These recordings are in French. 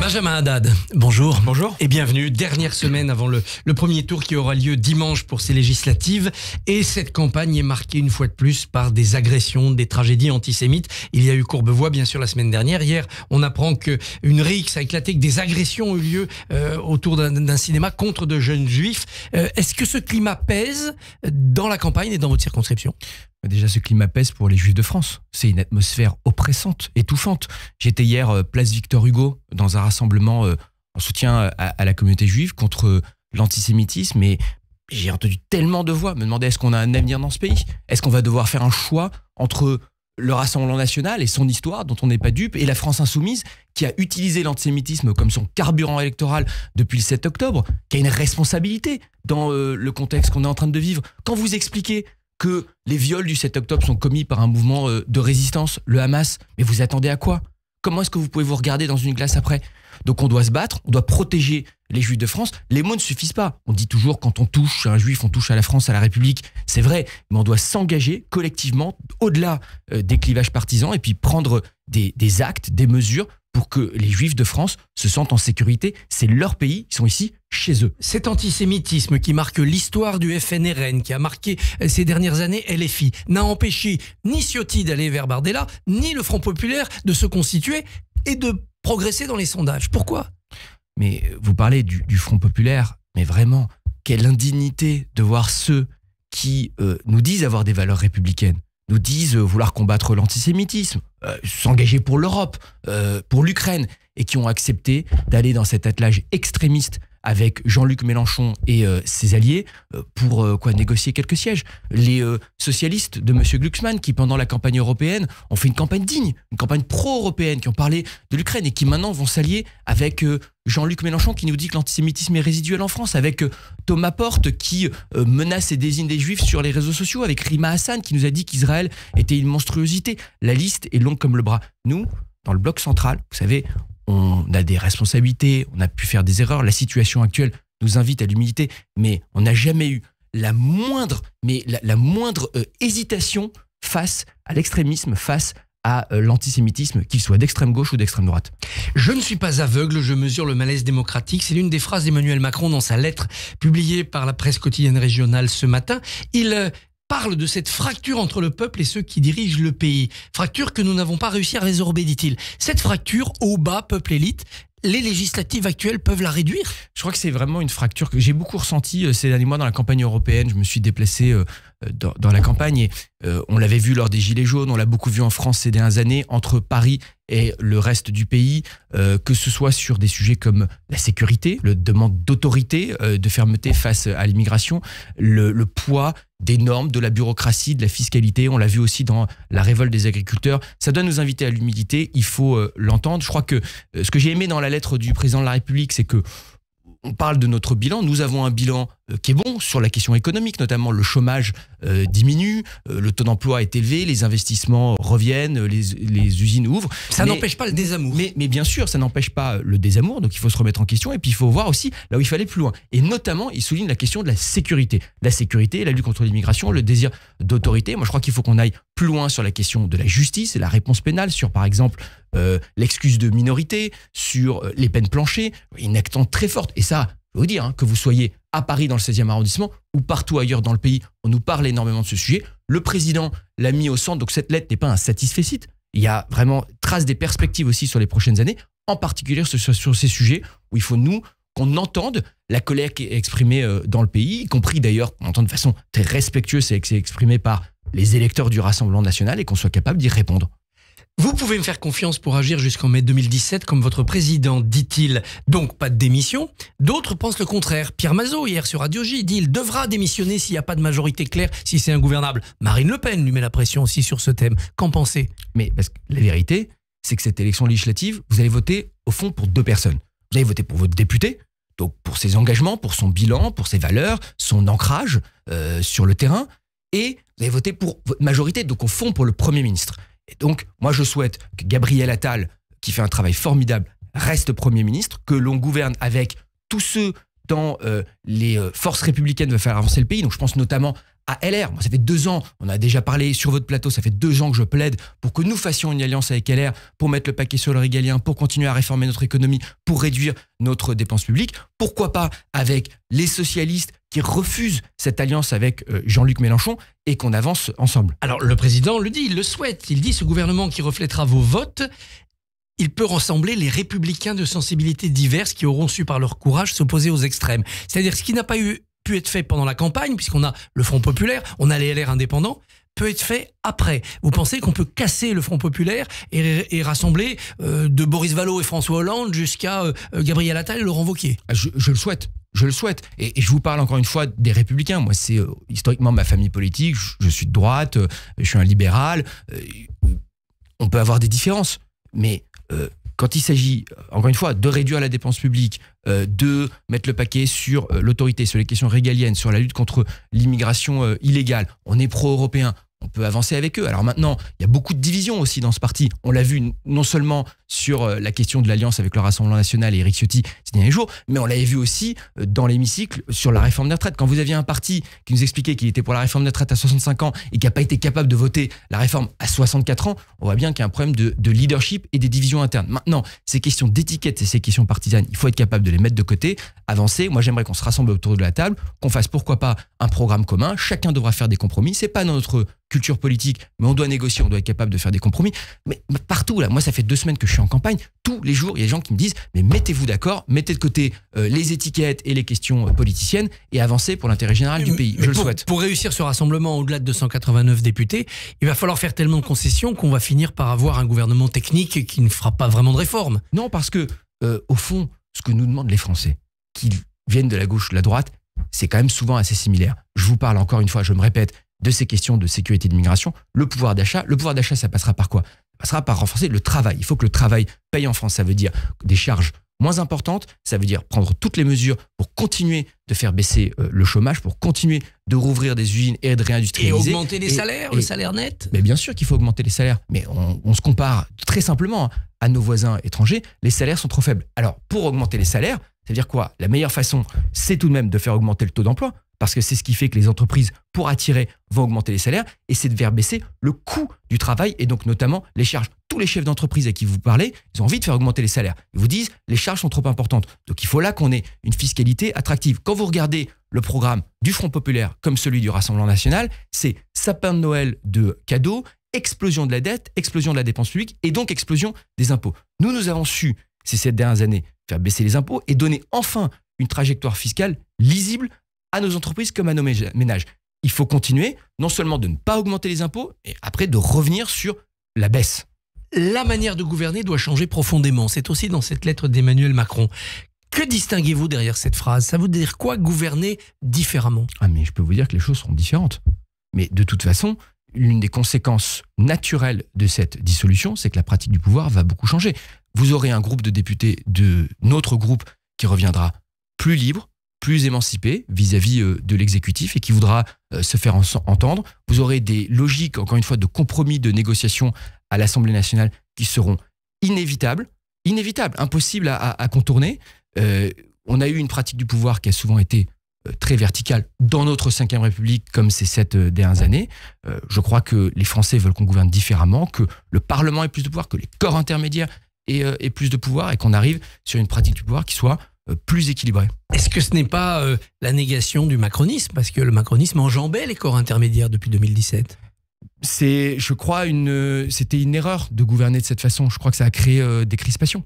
Benjamin Haddad, bonjour. Bonjour. Et bienvenue. Dernière semaine avant le premier tour qui aura lieu dimanche pour ces législatives. Et cette campagne est marquée une fois de plus par des agressions, des tragédies antisémites. Il y a eu Courbevoie, bien sûr, la semaine dernière. Hier, on apprend qu'une rixe a éclaté, que des agressions ont eu lieu autour d'un cinéma contre de jeunes juifs. Est-ce que ce climat pèse dans la campagne et dans votre circonscription ? Déjà, ce climat pèse pour les Juifs de France. C'est une atmosphère oppressante, étouffante. J'étais hier place Victor Hugo dans un rassemblement en soutien à la communauté juive contre l'antisémitisme, et j'ai entendu tellement de voix me demander est-ce qu'on a un avenir dans ce pays ? Est-ce qu'on va devoir faire un choix entre le Rassemblement national et son histoire dont on n'est pas dupe, et la France insoumise qui a utilisé l'antisémitisme comme son carburant électoral depuis le 7 octobre, qui a une responsabilité dans le contexte qu'on est en train de vivre. Quand vous expliquez que les viols du 7 octobre sont commis par un mouvement de résistance, le Hamas, mais vous attendez à quoi ? Comment est-ce que vous pouvez vous regarder dans une glace après ? Donc on doit se battre, on doit protéger les Juifs de France. Les mots ne suffisent pas. On dit toujours quand on touche à un Juif, on touche à la France, à la République. C'est vrai, mais on doit s'engager collectivement au-delà des clivages partisans et puis prendre des actes, des mesures pour que les Juifs de France se sentent en sécurité. C'est leur pays, ils sont ici, chez eux. Cet antisémitisme qui marque l'histoire du FNRN, qui a marqué ces dernières années LFI, n'a empêché ni Ciotti d'aller vers Bardella, ni le Front Populaire de se constituer et de progresser dans les sondages. Pourquoi ? Mais vous parlez du Front Populaire, mais vraiment, quelle indignité de voir ceux qui nous disent avoir des valeurs républicaines, nous disent vouloir combattre l'antisémitisme, s'engager pour l'Europe, pour l'Ukraine, et qui ont accepté d'aller dans cet attelage extrémiste avec Jean-Luc Mélenchon et ses alliés pour négocier quelques sièges. Les socialistes de M. Glucksmann qui, pendant la campagne européenne, ont fait une campagne digne, une campagne pro-européenne, qui ont parlé de l'Ukraine et qui maintenant vont s'allier avec Jean-Luc Mélenchon qui nous dit que l'antisémitisme est résiduel en France, avec Thomas Porte qui menace et désigne des juifs sur les réseaux sociaux, avec Rima Hassan qui nous a dit qu'Israël était une monstruosité. La liste est longue comme le bras. Nous, dans le bloc central, vous savez, on a des responsabilités, on a pu faire des erreurs. La situation actuelle nous invite à l'humilité, mais on n'a jamais eu la moindre hésitation face à l'extrémisme, face à l'antisémitisme, qu'il soit d'extrême gauche ou d'extrême droite. Je ne suis pas aveugle, je mesure le malaise démocratique. C'est l'une des phrases d'Emmanuel Macron dans sa lettre publiée par la presse quotidienne régionale ce matin. Il parle de cette fracture entre le peuple et ceux qui dirigent le pays. Fracture que nous n'avons pas réussi à résorber, dit-il. Cette fracture, au bas, peuple-élite, les législatives actuelles peuvent la réduire ? Je crois que c'est vraiment une fracture que j'ai beaucoup ressentie ces derniers mois dans la campagne européenne. Je me suis déplacé dans la campagne et on l'avait vu lors des Gilets jaunes, on l'a beaucoup vu en France ces dernières années, entre Paris et le reste du pays, que ce soit sur des sujets comme la sécurité, le demande d'autorité, de fermeté face à l'immigration, le poids des normes, de la bureaucratie, de la fiscalité. On l'a vu aussi dans la révolte des agriculteurs. Ça doit nous inviter à l'humilité, il faut l'entendre. Je crois que ce que j'ai aimé dans la lettre du président de la République, c'est que on parle de notre bilan. Nous avons un bilan qui est bon sur la question économique, notamment le chômage diminue, le taux d'emploi est élevé, les investissements reviennent, les usines ouvrent. Ça n'empêche pas le désamour. Mais bien sûr, ça n'empêche pas le désamour, donc il faut se remettre en question et puis il faut voir aussi là où il fallait plus loin. Et notamment, il souligne la question de la sécurité. La sécurité, la lutte contre l'immigration, le désir d'autorité. Moi, je crois qu'il faut qu'on aille plus loin sur la question de la justice et la réponse pénale, sur par exemple l'excuse de minorité, sur les peines planchées, une attente très forte. Et ça, je veux vous dire, que vous soyez à Paris dans le 16e arrondissement ou partout ailleurs dans le pays, on nous parle énormément de ce sujet. Le président l'a mis au centre, donc cette lettre n'est pas un satisfecit. Il y a vraiment trace des perspectives aussi sur les prochaines années, en particulier sur ces sujets où il faut qu'on entende la colère qui est exprimée dans le pays, y compris d'ailleurs qu'on entende de façon très respectueuse, c'est exprimé par les électeurs du Rassemblement national et qu'on soit capable d'y répondre. Vous pouvez me faire confiance pour agir jusqu'en mai 2017 comme votre président, dit-il. Donc pas de démission. D'autres pensent le contraire. Pierre Mazeaud, hier sur Radio J, dit il devra démissionner s'il n'y a pas de majorité claire, si c'est ingouvernable. Marine Le Pen lui met la pression aussi sur ce thème. Qu'en pensez ? Mais parce que la vérité, c'est que cette élection législative, vous allez voter au fond pour deux personnes. Vous allez voter pour votre député, donc pour ses engagements, pour son bilan, pour ses valeurs, son ancrage sur le terrain, et vous allez voter pour votre majorité, donc au fond pour le Premier ministre. Et donc, moi, je souhaite que Gabriel Attal, qui fait un travail formidable, reste Premier ministre, que l'on gouverne avec tous ceux dans les forces républicaines veulent faire avancer le pays. Donc, je pense notamment à LR. Moi, ça fait 2 ans, on a déjà parlé sur votre plateau, ça fait 2 ans que je plaide pour que nous fassions une alliance avec LR, pour mettre le paquet sur le régalien, pour continuer à réformer notre économie, pour réduire notre dépense publique. Pourquoi pas avec les socialistes qui refusent cette alliance avec Jean-Luc Mélenchon et qu'on avance ensemble. Alors le président le dit, il le souhaite. Il dit ce gouvernement qui reflètera vos votes, il peut rassembler les républicains de sensibilités diverses qui auront su par leur courage s'opposer aux extrêmes. C'est-à-dire ce qui n'a pas pu être fait pendant la campagne, puisqu'on a le Front populaire, on a les LR indépendants, peut être fait après. Vous pensez qu'on peut casser le Front populaire et rassembler de Boris Vallaud et François Hollande jusqu'à Gabriel Attal et Laurent Wauquiez? Je le souhaite. Je le souhaite. Et je vous parle encore une fois des Républicains. Moi, c'est historiquement ma famille politique. Je suis de droite, je suis un libéral. On peut avoir des différences. Mais quand il s'agit, encore une fois, de réduire la dépense publique, de mettre le paquet sur l'autorité, sur les questions régaliennes, sur la lutte contre l'immigration illégale, on est pro-européen. On peut avancer avec eux. Alors maintenant, il y a beaucoup de divisions aussi dans ce parti. On l'a vu non seulement sur la question de l'alliance avec le Rassemblement national et Éric Ciotti ces derniers jours, mais on l'avait vu aussi dans l'hémicycle sur la réforme des retraites. Quand vous aviez un parti qui nous expliquait qu'il était pour la réforme des retraites à 65 ans et qui n'a pas été capable de voter la réforme à 64 ans, on voit bien qu'il y a un problème de leadership et des divisions internes. Maintenant, ces questions d'étiquette et ces questions partisanes, il faut être capable de les mettre de côté, avancer. Moi, j'aimerais qu'on se rassemble autour de la table, qu'on fasse pourquoi pas un programme commun. Chacun devra faire des compromis. C'est pas dans notre culture politique, mais on doit négocier, on doit être capable de faire des compromis. Mais partout, là, moi, ça fait 2 semaines que je suis en campagne. Tous les jours, il y a des gens qui me disent mais mettez-vous d'accord, mettez de côté les étiquettes et les questions politiciennes et avancez pour l'intérêt général du pays. Je le souhaite. Pour réussir ce rassemblement au-delà de 289 députés, il va falloir faire tellement de concessions qu'on va finir par avoir un gouvernement technique qui ne fera pas vraiment de réforme. Non, parce que, au fond, ce que nous demandent les Français, qu'ils viennent de la gauche ou de la droite, c'est quand même souvent assez similaire. Je vous parle encore une fois, je me répète, de ces questions de sécurité et d'immigration, le pouvoir d'achat. Le pouvoir d'achat, ça passera par quoi? Ça passera par renforcer le travail. Il faut que le travail paye en France. Ça veut dire des charges moins importantes. Ça veut dire prendre toutes les mesures pour continuer de faire baisser le chômage, pour continuer de rouvrir des usines et de réindustrialiser. Et augmenter les salaires, le salaire net. Mais bien sûr qu'il faut augmenter les salaires. Mais on se compare très simplement à nos voisins étrangers. Les salaires sont trop faibles. Alors, pour augmenter les salaires, ça veut dire quoi? La meilleure façon, c'est tout de même de faire augmenter le taux d'emploi, parce que c'est ce qui fait que les entreprises, pour attirer, vont augmenter les salaires, et c'est de faire baisser le coût du travail, et donc notamment les charges. Tous les chefs d'entreprise à qui vous parlez, ils ont envie de faire augmenter les salaires. Ils vous disent, les charges sont trop importantes. Donc il faut là qu'on ait une fiscalité attractive. Quand vous regardez le programme du Front populaire, comme celui du Rassemblement national, c'est sapin de Noël de cadeaux, explosion de la dette, explosion de la dépense publique, et donc explosion des impôts. Nous avons su, ces 7 dernières années, faire baisser les impôts et donner enfin une trajectoire fiscale lisible à nos entreprises comme à nos ménages. Il faut continuer, non seulement de ne pas augmenter les impôts, et après de revenir sur la baisse. La manière de gouverner doit changer profondément. C'est aussi dans cette lettre d'Emmanuel Macron. Que distinguez-vous derrière cette phrase? Ça veut dire quoi, gouverner différemment? Ah, mais je peux vous dire que les choses seront différentes. Mais de toute façon, l'une des conséquences naturelles de cette dissolution, c'est que la pratique du pouvoir va beaucoup changer. Vous aurez un groupe de députés de notre groupe qui reviendra plus libre, plus émancipé vis-à-vis de l'exécutif et qui voudra se faire entendre. Vous aurez des logiques, encore une fois, de compromis, de négociation à l'Assemblée nationale qui seront inévitables, impossibles à contourner. On a eu une pratique du pouvoir qui a souvent été très verticale dans notre 5e République comme ces 7 dernières années. Je crois que les Français veulent qu'on gouverne différemment, que le Parlement ait plus de pouvoir, que les corps intermédiaires aient plus de pouvoir et qu'on arrive sur une pratique du pouvoir qui soit plus équilibrée. Est-ce que ce n'est pas la négation du macronisme? Parce que le macronisme enjambait les corps intermédiaires depuis 2017. Je crois, c'était une erreur de gouverner de cette façon. Je crois que ça a créé des crispations.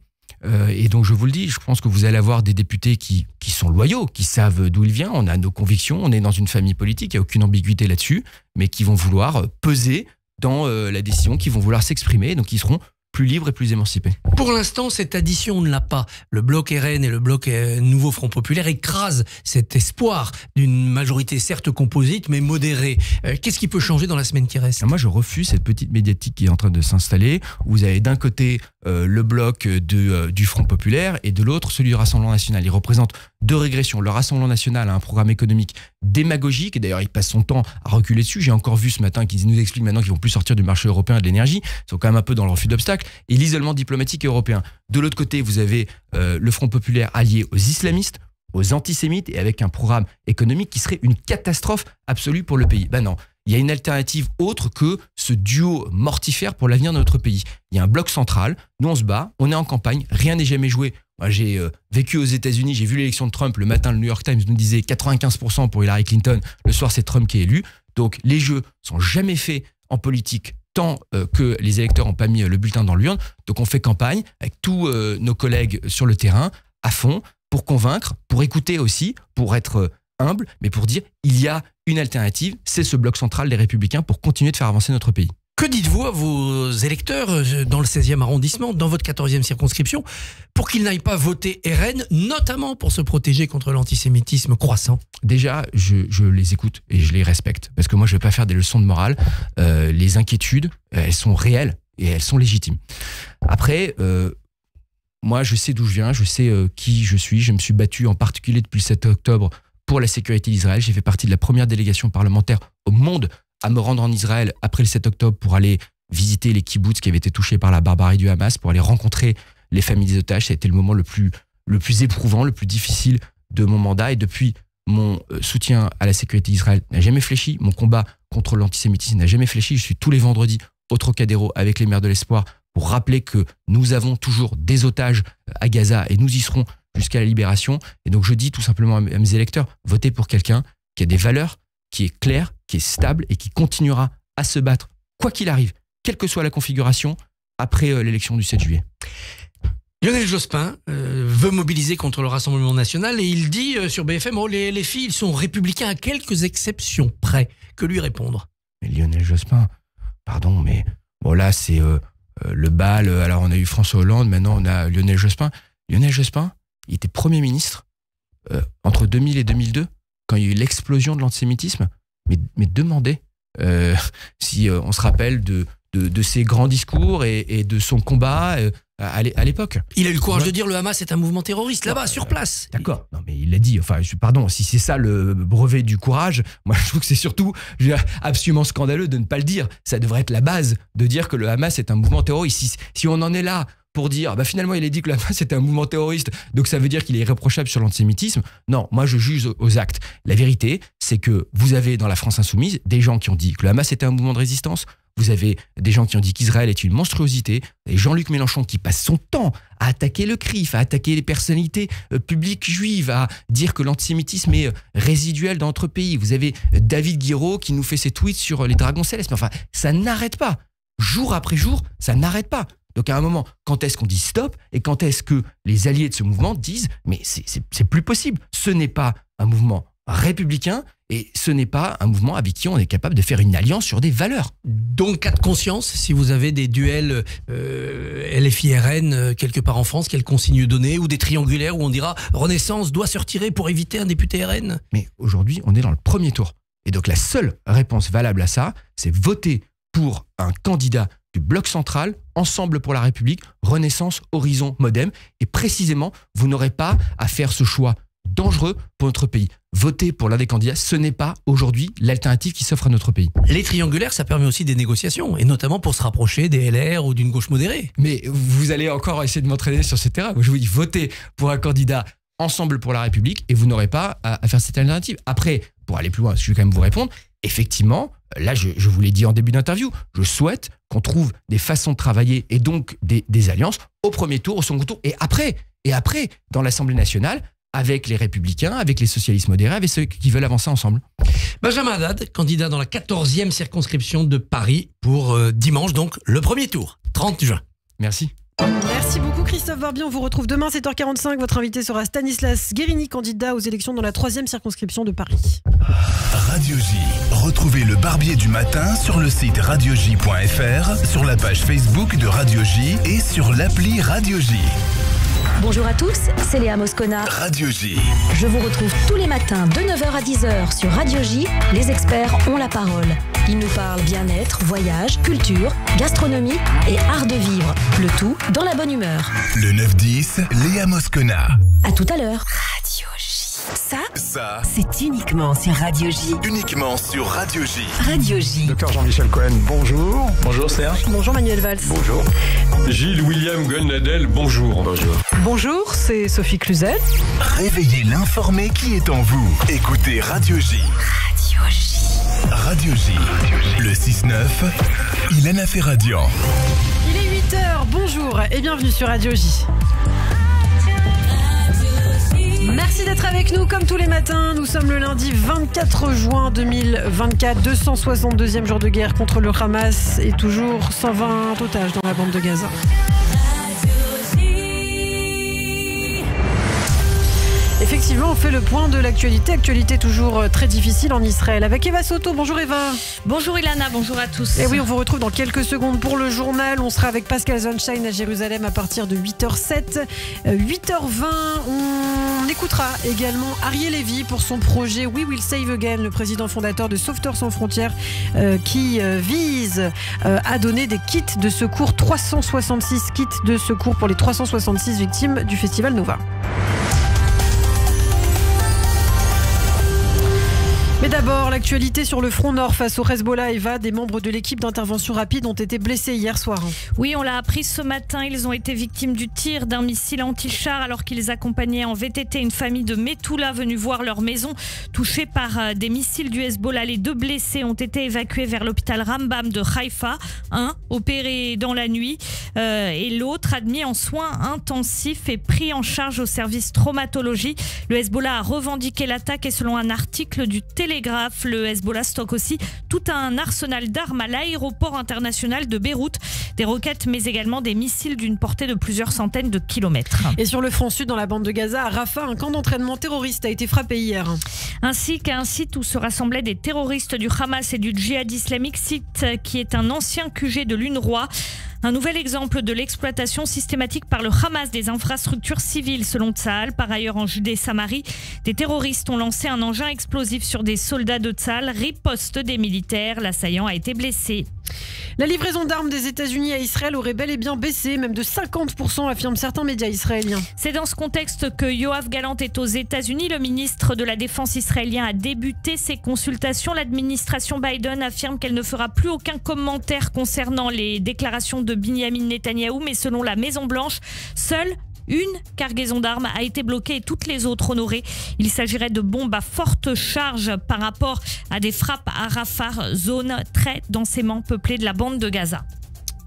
Et donc, je vous le dis, je pense que vous allez avoir des députés qui sont loyaux, qui savent d'où il vient. On a nos convictions, on est dans une famille politique, il n'y a aucune ambiguïté là-dessus, mais qui vont vouloir peser dans la décision, qui vont vouloir s'exprimer, donc ils seront plus libre et plus émancipé. Pour l'instant, cette addition, on ne l'a pas. Le bloc RN et le bloc Nouveau Front Populaire écrasent cet espoir d'une majorité certes composite, mais modérée. Qu'est-ce qui peut changer dans la semaine qui reste? Moi, je refuse cette petite médiatique qui est en train de s'installer, où vous avez d'un côté le bloc du Front Populaire et de l'autre celui du Rassemblement National. Ils représentent 2 régressions. Le Rassemblement National a un programme économique démagogique, et d'ailleurs, il passe son temps à reculer dessus. J'ai encore vu ce matin qu'ils nous expliquent maintenant qu'ils vont plus sortir du marché européen de l'énergie. Ils sont quand même un peu dans le refus d'obstacles. Et l'isolement diplomatique européen. De l'autre côté, vous avez le Front populaire allié aux islamistes, aux antisémites et avec un programme économique qui serait une catastrophe absolue pour le pays. Ben non, il y a une alternative autre que ce duo mortifère pour l'avenir de notre pays. Il y a un bloc central, nous on se bat, on est en campagne, rien n'est jamais joué. Moi j'ai vécu aux États-Unis, j'ai vu l'élection de Trump, le matin le New York Times nous disait 95% pour Hillary Clinton, le soir c'est Trump qui est élu. Donc les jeux sont jamais faits en politique tant que les électeurs n'ont pas mis le bulletin dans l'urne. Donc on fait campagne avec tous nos collègues sur le terrain, à fond, pour convaincre, pour écouter aussi, pour être humble, mais pour dire il y a une alternative, c'est ce bloc central des Républicains pour continuer de faire avancer notre pays. Que dites-vous à vos électeurs dans le 16e arrondissement, dans votre 14e circonscription, pour qu'ils n'aillent pas voter RN, notamment pour se protéger contre l'antisémitisme croissant? Déjà, je les écoute et je les respecte, parce que moi, je ne vais pas faire des leçons de morale. Les inquiétudes, elles sont réelles et elles sont légitimes. Après, moi, je sais d'où je viens, je sais qui je suis. Je me suis battu en particulier depuis le 7 octobre pour la sécurité d'Israël. J'ai fait partie de la première délégation parlementaire au monde à me rendre en Israël après le 7 octobre pour aller visiter les kibboutz qui avaient été touchés par la barbarie du Hamas, pour aller rencontrer les familles des otages. Ça a été le moment le plus éprouvant, le plus difficile de mon mandat. Et depuis, mon soutien à la sécurité d'Israël n'a jamais fléchi. Mon combat contre l'antisémitisme n'a jamais fléchi. Je suis tous les vendredis au Trocadéro avec les Mères de l'Espoir pour rappeler que nous avons toujours des otages à Gaza et nous y serons jusqu'à la libération. Et donc je dis tout simplement à mes électeurs, votez pour quelqu'un qui a des valeurs, qui est clair, qui est stable et qui continuera à se battre, quoi qu'il arrive, quelle que soit la configuration, après l'élection du 7 juillet. Lionel Jospin veut mobiliser contre le Rassemblement national et il dit sur BFM, les filles, ils sont républicains à quelques exceptions près. Que lui répondre? Mais Lionel Jospin, pardon, mais bon là c'est le bal. Alors on a eu François Hollande, maintenant on a Lionel Jospin. Lionel Jospin, il était Premier ministre entre 2000 et 2002, quand il y a eu l'explosion de l'antisémitisme. Mais demandez si on se rappelle de ses grands discours et de son combat à l'époque. Il a eu le courage de dire le Hamas est un mouvement terroriste là-bas, sur place. D'accord, non mais il l'a dit. Enfin, pardon, si c'est ça le brevet du courage, moi je trouve que c'est surtout absolument scandaleux de ne pas le dire. Ça devrait être la base de dire que le Hamas est un mouvement terroriste. Si on en est là pour dire, finalement il a dit que le Hamas était un mouvement terroriste, donc ça veut dire qu'il est irréprochable sur l'antisémitisme. Non, moi je juge aux actes. La vérité, c'est que vous avez dans la France insoumise des gens qui ont dit que le Hamas était un mouvement de résistance. Vous avez des gens qui ont dit qu'Israël est une monstruosité. Et Jean-Luc Mélenchon qui passe son temps à attaquer le CRIF, à attaquer les personnalités publiques juives, à dire que l'antisémitisme est résiduel dans notre pays. Vous avez David Guiraud qui nous fait ses tweets sur les dragons célestes. Mais enfin, ça n'arrête pas. Jour après jour, ça n'arrête pas. Donc à un moment, quand est-ce qu'on dit stop et quand est-ce que les alliés de ce mouvement disent mais c'est plus possible. Ce n'est pas un mouvement républicain et ce n'est pas un mouvement avec qui on est capable de faire une alliance sur des valeurs. Donc cas de conscience, si vous avez des duels LFI-RN quelque part en France, quelle consigne donner, ou des triangulaires où on dira Renaissance doit se retirer pour éviter un député RN? Mais aujourd'hui, on est dans le premier tour. Et donc la seule réponse valable à ça, c'est voter pour un candidat du bloc central, Ensemble pour la République, Renaissance, Horizon, Modem. Et précisément, vous n'aurez pas à faire ce choix dangereux pour notre pays. Voter pour l'un des candidats, ce n'est pas aujourd'hui l'alternative qui s'offre à notre pays. Les triangulaires, ça permet aussi des négociations, et notamment pour se rapprocher des LR ou d'une gauche modérée. Mais vous allez encore essayer de m'entraîner sur ce terrain. Moi, je vous dis, votez pour un candidat Ensemble pour la République et vous n'aurez pas à faire cette alternative. Après, pour aller plus loin, je vais quand même vous répondre, effectivement, là, je vous l'ai dit en début d'interview, je souhaite qu'on trouve des façons de travailler et donc des alliances au premier tour, au second tour et après dans l'Assemblée nationale, avec les Républicains, avec les socialistes modérés, avec ceux qui veulent avancer ensemble. Benjamin Haddad, candidat dans la 14e circonscription de Paris pour dimanche, donc le premier tour, 30 juin. Merci. Merci beaucoup Christophe Barbier, on vous retrouve demain 7h45. Votre invité sera Stanislas Guérini, candidat aux élections dans la 3e circonscription de Paris. Radio J. Retrouvez le Barbier du matin sur le site radioj.fr, sur la page Facebook de Radio J et sur l'appli Radio J. Bonjour à tous, c'est Léa Moscona. Radio J. Je vous retrouve tous les matins de 9h à 10h sur Radio J. Les experts ont la parole. Ils nous parlent bien-être, voyage, culture, gastronomie et art de vivre. Le tout dans la bonne humeur. Le 9-10, Léa Moscona. À tout à l'heure. Radio J. Ça, c'est uniquement sur Radio J. uniquement sur Radio J. Radio J. Docteur Jean-Michel Cohen, bonjour. Bonjour Serge. Bonjour Manuel Valls. Bonjour. Gilles William Gonadel, bonjour. Bonjour. Bonjour, c'est Sophie Cluzel. Réveillez l'informé qui est en vous. Écoutez Radio J. Radio J. Radio J. Le 6-9, Ilana Ferradian. Il est 8h, bonjour et bienvenue sur Radio J. Merci d'être avec nous comme tous les matins. Nous sommes le lundi 24 juin 2024, 262e jour de guerre contre le Hamas et toujours 120 otages dans la bande de Gaza. Effectivement, on fait le point de l'actualité. Actualité toujours très difficile en Israël. Avec Eva Soto. Bonjour Eva. Bonjour Ilana, bonjour à tous. Et oui, on vous retrouve dans quelques secondes pour le journal. On sera avec Pascal Zonshine à Jérusalem à partir de 8h07. 8h20, on écoutera également Ariel Levy pour son projet We Will Save Again, le président fondateur de Sauveteurs sans frontières qui vise à donner des kits de secours, 366 kits de secours pour les 366 victimes du festival Nova. Mais d'abord, l'actualité sur le front nord face au Hezbollah. Eva, des membres de l'équipe d'intervention rapide ont été blessés hier soir. Oui, on l'a appris ce matin. Ils ont été victimes du tir d'un missile anti-char alors qu'ils accompagnaient en VTT une famille de Metula venue voir leur maison touchée par des missiles du Hezbollah. Les 2 blessés ont été évacués vers l'hôpital Rambam de Haïfa. Un opéré dans la nuit et l'autre admis en soins intensifs et pris en charge au service traumatologie. Le Hezbollah a revendiqué l'attaque et selon un article du Télégraphe, le Hezbollah stocke aussi tout un arsenal d'armes à l'aéroport international de Beyrouth. Des roquettes mais également des missiles d'une portée de plusieurs centaines de kilomètres. Et sur le front sud, dans la bande de Gaza, à Rafah, un camp d'entraînement terroriste a été frappé hier. Ainsi qu'à un site où se rassemblaient des terroristes du Hamas et du djihad islamique, site qui est un ancien QG de l'UNRWA. Un nouvel exemple de l'exploitation systématique par le Hamas des infrastructures civiles selon Tsahal. Par ailleurs, en Judée-Samarie, des terroristes ont lancé un engin explosif sur des soldats de Tsahal, riposte des militaires. L'assaillant a été blessé. La livraison d'armes des États-Unis à Israël aurait bel et bien baissé, même de 50%, affirment certains médias israéliens. C'est dans ce contexte que Yoav Gallant est aux États-Unis. Le ministre de la Défense israélien a débuté ses consultations. L'administration Biden affirme qu'elle ne fera plus aucun commentaire concernant les déclarations de Binyamin Netanyahou, mais selon la Maison-Blanche, seule une cargaison d'armes a été bloquée et toutes les autres honorées. Il s'agirait de bombes à forte charge par rapport à des frappes à Rafah, zone très densément peuplée de la bande de Gaza.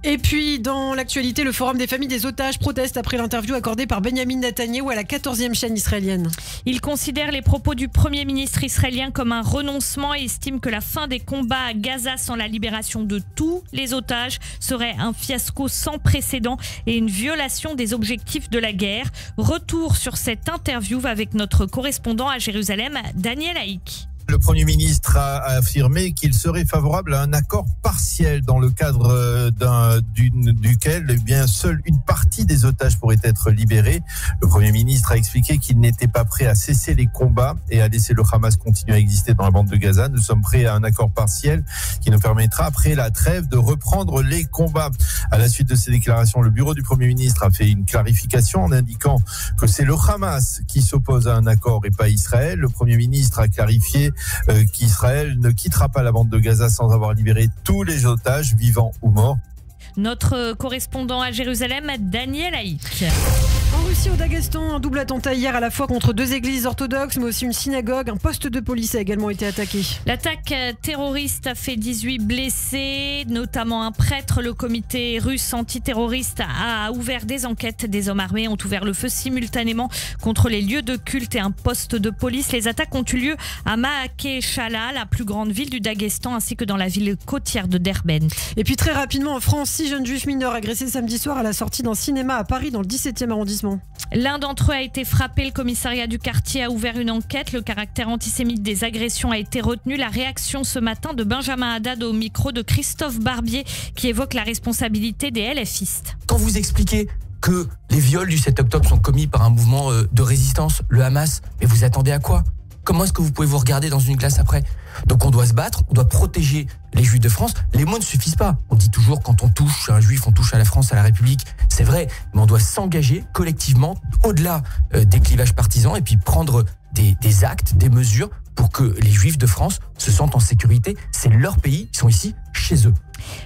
Et puis, dans l'actualité, le Forum des familles des otages proteste après l'interview accordée par Benyamin Netanyahou à la 14e chaîne israélienne. Il considère les propos du Premier ministre israélien comme un renoncement et estime que la fin des combats à Gaza sans la libération de tous les otages serait un fiasco sans précédent et une violation des objectifs de la guerre. Retour sur cette interview avec notre correspondant à Jérusalem, Daniel Haïk. Le Premier ministre a affirmé qu'il serait favorable à un accord partiel dans le cadre duquel eh bien, seule une partie des otages pourrait être libérée. Le Premier ministre a expliqué qu'il n'était pas prêt à cesser les combats et à laisser le Hamas continuer à exister dans la bande de Gaza. Nous sommes prêts à un accord partiel qui nous permettra, après la trêve, de reprendre les combats. À la suite de ces déclarations, le bureau du Premier ministre a fait une clarification en indiquant que c'est le Hamas qui s'oppose à un accord et pas Israël. Le Premier ministre a clarifié qu'Israël ne quittera pas la bande de Gaza sans avoir libéré tous les otages, vivants ou morts. Notre correspondant à Jérusalem, Daniel Haïk. En Russie, au Daghestan, un double attentat hier à la fois contre 2 églises orthodoxes, mais aussi une synagogue. Un poste de police a également été attaqué. L'attaque terroriste a fait 18 blessés, notamment un prêtre. Le comité russe antiterroriste a ouvert des enquêtes. Des hommes armés ont ouvert le feu simultanément contre les lieux de culte et un poste de police. Les attaques ont eu lieu à Maakeshala, la plus grande ville du Daghestan, ainsi que dans la ville côtière de Derbent. Et puis très rapidement, en France, 6 jeunes juifs mineurs agressés samedi soir à la sortie d'un cinéma à Paris dans le 17e arrondissement. L'un d'entre eux a été frappé. Le commissariat du quartier a ouvert une enquête. Le caractère antisémite des agressions a été retenu. La réaction ce matin de Benjamin Haddad au micro de Christophe Barbier qui évoque la responsabilité des LFistes. Quand vous expliquez que les viols du 7 octobre sont commis par un mouvement de résistance, le Hamas, mais vous attendez à quoi ? Comment est-ce que vous pouvez vous regarder dans une glace après ? Donc on doit se battre, on doit protéger les Juifs de France. Les mots ne suffisent pas. On dit toujours quand on touche à un Juif, on touche à la France, à la République. C'est vrai, mais on doit s'engager collectivement au-delà des clivages partisans et puis prendre des actes, des mesures pour que les Juifs de France se sentent en sécurité. C'est leur pays, ils sont ici, chez eux.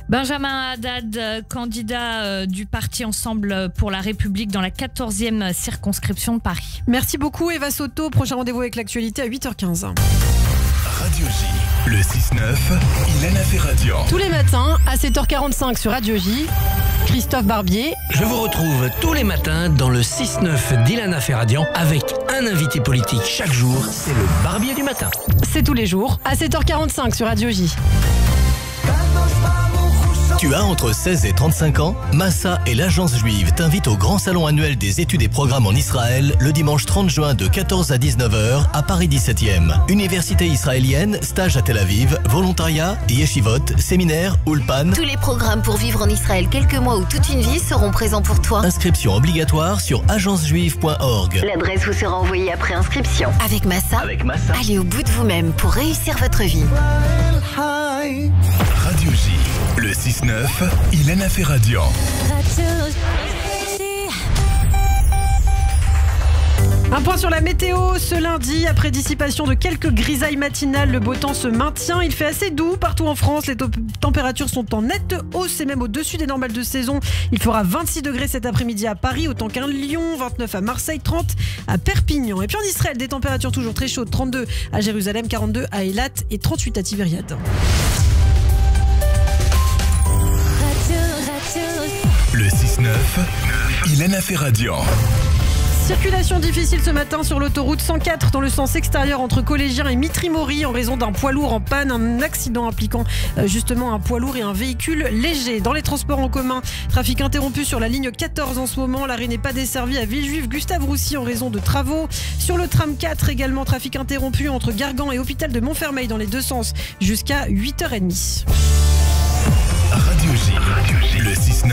Benjamin Haddad, candidat du parti Ensemble pour la République dans la 14e circonscription de Paris. Merci beaucoup Eva Soto. Prochain rendez-vous avec l'actualité à 8h15. Radio J, le 6-9, Ilana Ferradian. Tous les matins à 7h45 sur Radio J, Christophe Barbier. Je vous retrouve tous les matins dans le 6-9 d'Ilana Ferradian avec un invité politique chaque jour. C'est le Barbier du matin. C'est tous les jours à 7h45 sur Radio J. Tu as entre 16 et 35 ans? Massa et l'Agence Juive t'invitent au grand salon annuel des études et programmes en Israël le dimanche 30 juin de 14 à 19h à Paris 17e. Université israélienne, stage à Tel Aviv, volontariat, yeshivot, séminaire, ulpan. Tous les programmes pour vivre en Israël quelques mois ou toute une vie seront présents pour toi. Inscription obligatoire sur agencejuive.org. L'adresse vous sera envoyée après inscription. Avec Massa, allez au bout de vous-même pour réussir votre vie. Radio J, le 6-9, Ilana Ferradian. Un point sur la météo ce lundi. Après dissipation de quelques grisailles matinales, le beau temps se maintient. Il fait assez doux partout en France. Les températures sont en nette hausse et même au-dessus des normales de saison. Il fera 26 degrés cet après-midi à Paris, autant qu'à Lyon, 29 à Marseille, 30 à Perpignan. Et puis en Israël, des températures toujours très chaudes, 32 à Jérusalem, 42 à Eilat et 38 à Tibériade. Le 6-9, Ilana Ferradian. Circulation difficile ce matin sur l'autoroute 104 dans le sens extérieur entre Collégiens et Mitry-Mory en raison d'un poids lourd en panne. Un accident impliquant justement un poids lourd et un véhicule léger. Dans les transports en commun, trafic interrompu sur la ligne 14 en ce moment. L'arrêt n'est pas desservi à Villejuif, Gustave-Roussy en raison de travaux. Sur le tram 4 également, trafic interrompu entre Gargan et Hôpital de Montfermeil dans les deux sens jusqu'à 8h30. Radio J, le 6-9,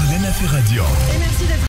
Ilana Ferradian. Et merci d'être